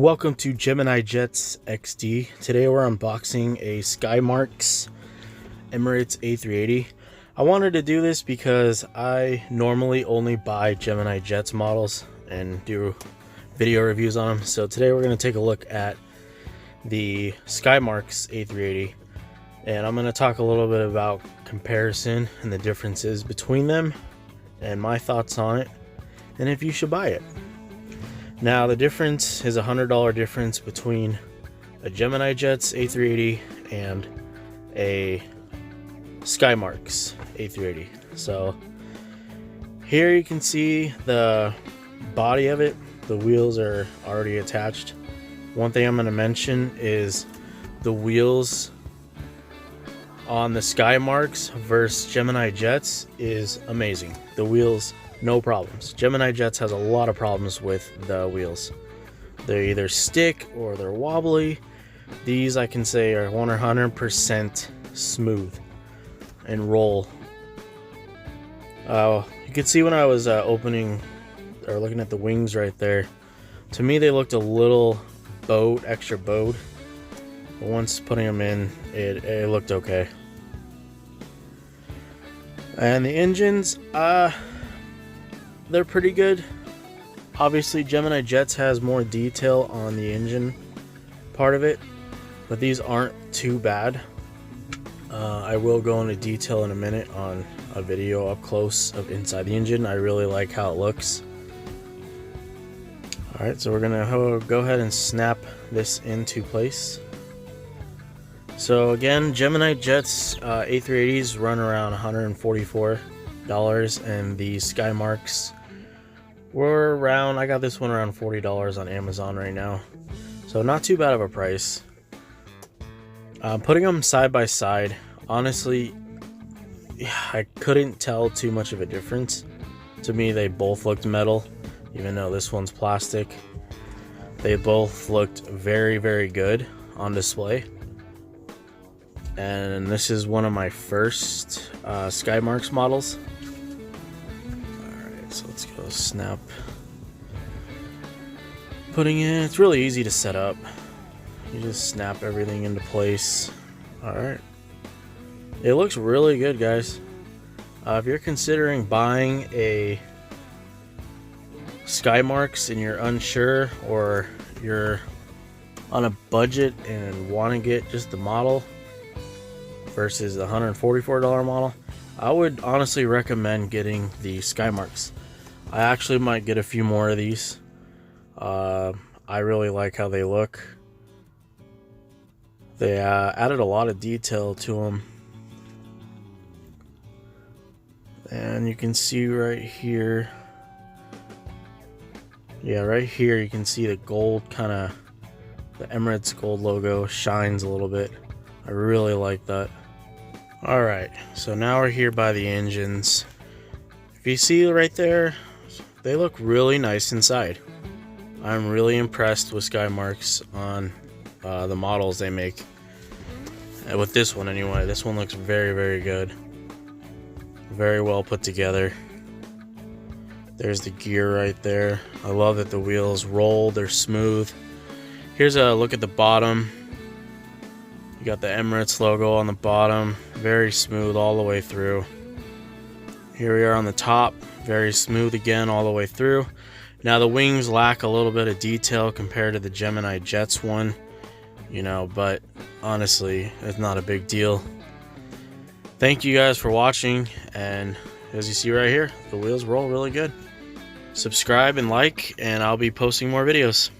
Welcome to Gemini Jets XD. Today we're unboxing a Skymarks Emirates A380. I wanted to do this because I normally only buy Gemini Jets models and do video reviews on them. So today we're going to take a look at the Skymarks A380 and I'm going to talk a little bit about comparison and the differences between them and my thoughts on it and if you should buy it. Now the difference is $100 difference between a Gemini Jets A380 and a Skymarks A380. So here you can see the body of it. The wheels are already attached. One thing I'm going to mention is the wheels on the Skymarks versus Gemini Jets is amazing. The wheels, no problems. Gemini Jets has a lot of problems with the wheels. They either stick or they're wobbly. These I can say are 100% smooth and roll. You can see when I was opening or looking at the wings right there, to me they looked a little bowed, extra bowed. But once putting them in, it looked okay. And the engines, they're pretty good. Obviously Gemini Jets has more detail on the engine part of it, but these aren't too bad. I will go into detail in a minute on a video up close of inside the engine. I really like how it looks. Alright, so we're gonna go ahead and snap this into place. So again, Gemini Jets A380s run around $144 and the Skymarks were around, I got this one around $40 on Amazon right now, so not too bad of a price. Putting them side by side, honestly I couldn't tell too much of a difference. To me they both looked metal, even though this one's plastic. They both looked very, very good on display. And this is one of my first Skymarks models. Alright, so let's go snap. Putting in, it's really easy to set up. You just snap everything into place. Alright. It looks really good, guys. If you're considering buying a Skymarks and you're unsure, or you're on a budget and want to get just the model versus the $144 model, I would honestly recommend getting the Skymarks. I actually might get a few more of these. I really like how they look. They added a lot of detail to them. And you can see right here, yeah, right here you can see the gold, kind of the Emirates gold logo shines a little bit. I really like that. Alright, so now we're here by the engines. If you see right there, they look really nice inside. I'm really impressed with Skymarks on the models they make. With this one anyway, this one looks very, very good. Very well put together. There's the gear right there. I love that the wheels roll, they're smooth. Here's a look at the bottom. You got the Emirates logo on the bottom, very smooth all the way through. Here we are on the top, very smooth again all the way through. Now the wings lack a little bit of detail compared to the Gemini Jets one, you know, but honestly, it's not a big deal. Thank you guys for watching, and as you see right here, the wheels roll really good. Subscribe and like, and I'll be posting more videos.